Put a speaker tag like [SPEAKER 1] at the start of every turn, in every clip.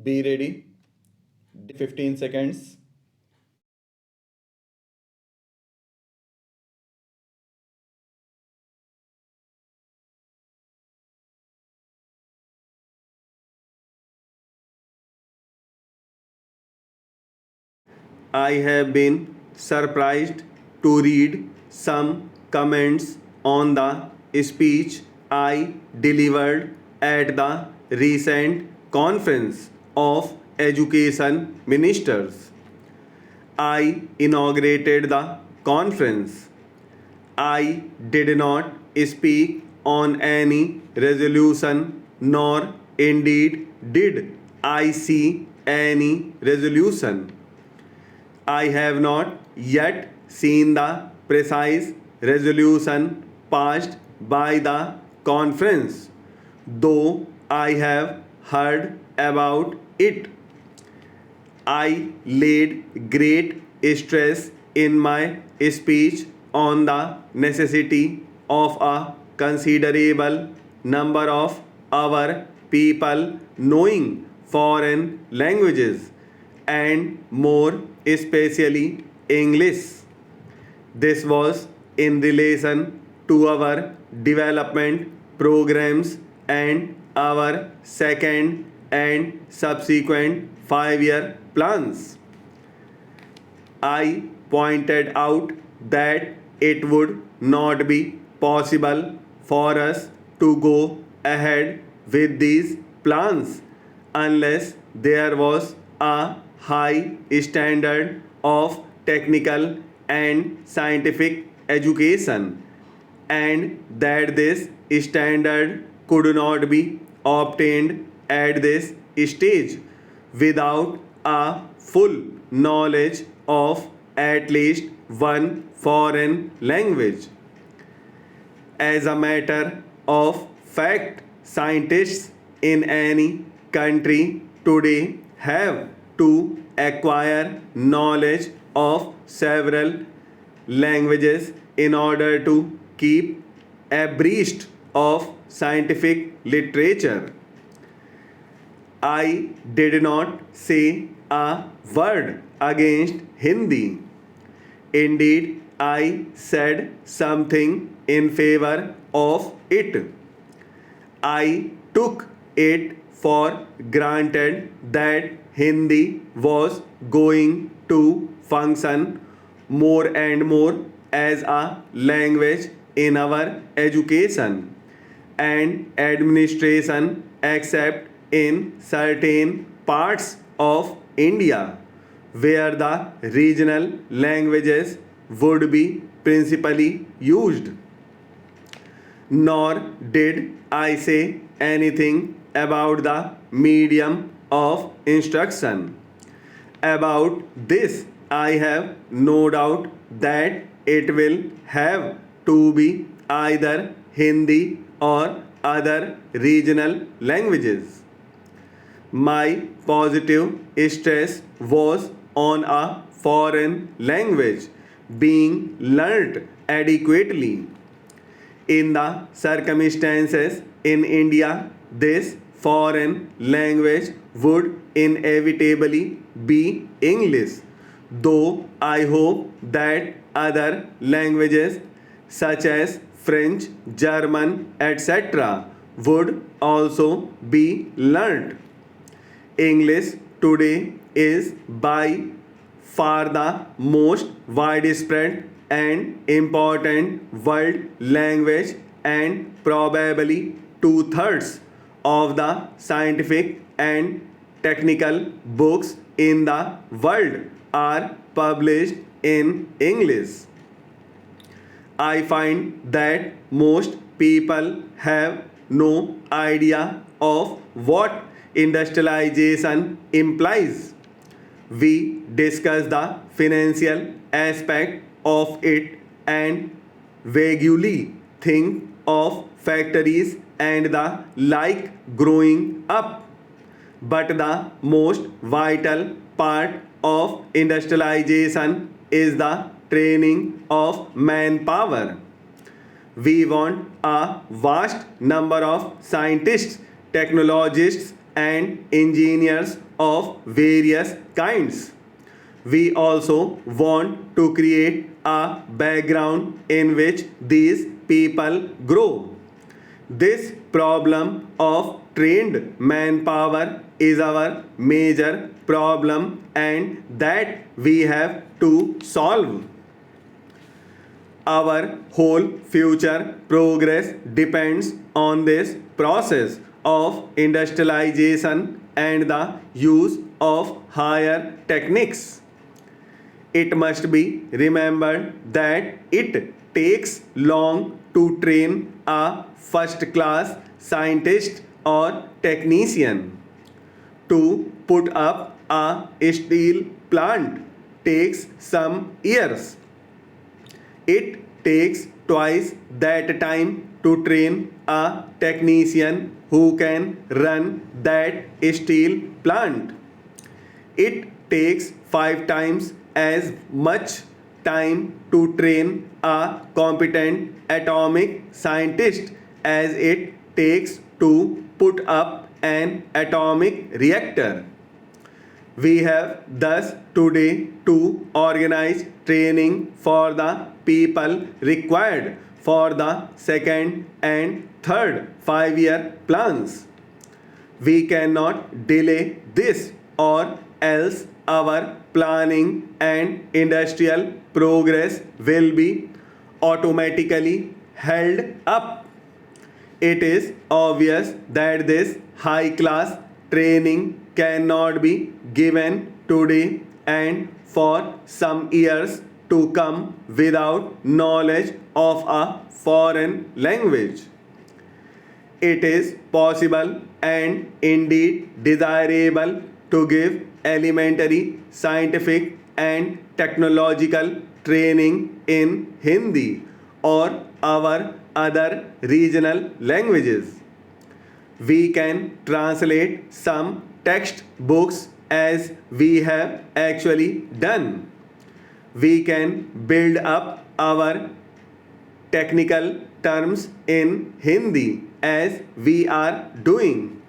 [SPEAKER 1] Be ready. 15 seconds.
[SPEAKER 2] I have been surprised to read some comments on the speech I delivered at the recent conference of education ministers. I inaugurated the conference. I did not speak on any resolution, nor indeed did I see any resolution. I have not yet seen the precise resolution passed by the conference, though I have heard about it. I laid great stress in my speech on the necessity of a considerable number of our people knowing foreign languages and more especially English. This was in relation to our development programs and our second and subsequent 5-year plans. I pointed out that it would not be possible for us to go ahead with these plans unless there was a high standard of technical and scientific education, and that this standard could not be obtained at this stage without a full knowledge of at least one foreign language. As a matter of fact, scientists in any country today have to acquire knowledge of several languages in order to keep abreast of scientific literature. I did not say a word against Hindi. Indeed, I said something in favor of it. I took it for granted that Hindi was going to function more and more as a language in our education and administration, except in certain parts of India where the regional languages would be principally used. Nor did I say anything about the medium of instruction. About this, I have no doubt that it will have to be either Hindi or other regional languages. My positive stress was on a foreign language being learnt adequately. In the circumstances in India, this foreign language would inevitably be English, though I hope that other languages such as French, German, etc. would also be learnt. English today is by far the most widespread and important world language, and probably two-thirds of the scientific and technical books in the world are published in English. I find that most people have no idea of what industrialization implies. We discuss the financial aspect of it and vaguely think of factories and the like growing up. But the most vital part of industrialization is the training of manpower. We want a vast number of scientists, technologists, and engineers of various kinds. We also want to create a background in which these people grow. This problem of trained manpower is our major problem and that we have to solve. Our whole future progress depends on this process of industrialization and the use of higher techniques. It must be remembered that it takes long to train a first class scientist or technician. To put up a steel plant takes some years. It takes twice that time to train a technician who can run that steel plant. It takes 5 times as much time to train a competent atomic scientist as it takes to put up an atomic reactor. We have thus today to organize training for the people required for the second and third 5-year plans. We cannot delay this or else our planning and industrial progress will be automatically held up. It is obvious that this high class training cannot be given today and for some years to come without knowledge of a foreign language. It is possible and indeed desirable to give elementary scientific and technological training in Hindi or our other regional languages. We can translate some textbooks as we have actually done. We can build up our technical terms in Hindi as we are doing.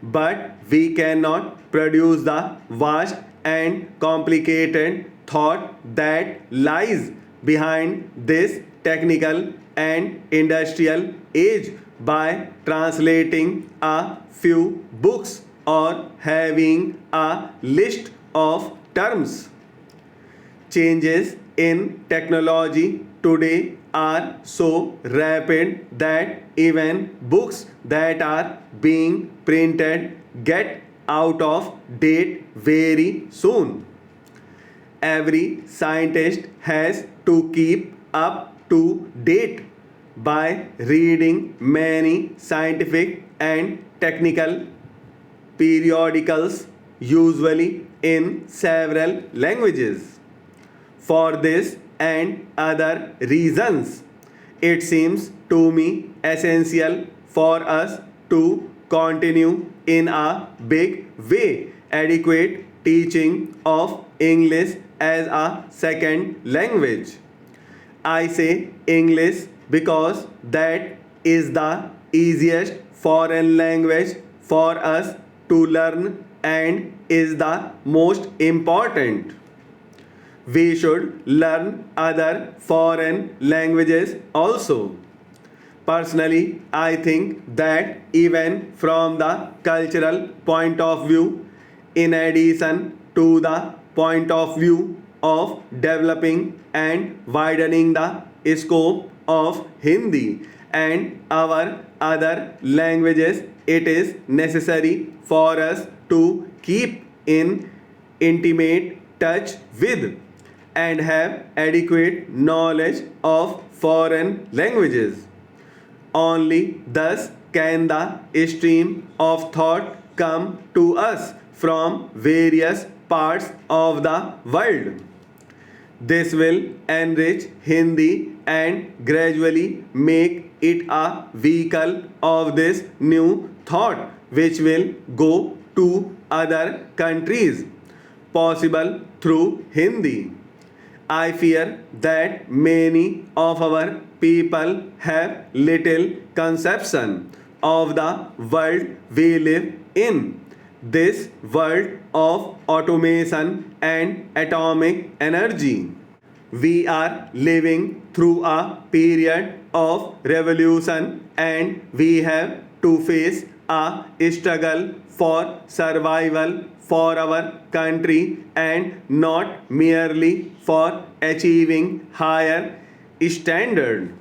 [SPEAKER 2] But we cannot produce the vast and complicated thought that lies behind this technical and industrial age by translating a few books or having a list of terms. Changes in technology today are so rapid that even books that are being printed get out of date very soon. Every scientist has to keep up to date by reading many scientific and technical periodicals, usually in several languages. For this and other reasons, it seems to me essential for us to continue in a big way adequate teaching of English as a second language. I say English because that is the easiest foreign language for us to learn and is the most important. We should learn other foreign languages also. Personally, I think that even from the cultural point of view, in addition to the point of view of developing and widening the scope of Hindi and our other languages, it is necessary for us to keep in intimate touch with and have adequate knowledge of foreign languages. Only thus can the stream of thought come to us from various parts of the world. This will enrich Hindi and gradually make it a vehicle of this new thought which will go to other countries, possible through Hindi. I fear that many of our people have little conception of the world we live in. this world of automation and atomic energy. We are living through a period of revolution and we have to face a struggle for survival for our country and not merely for achieving higher standard.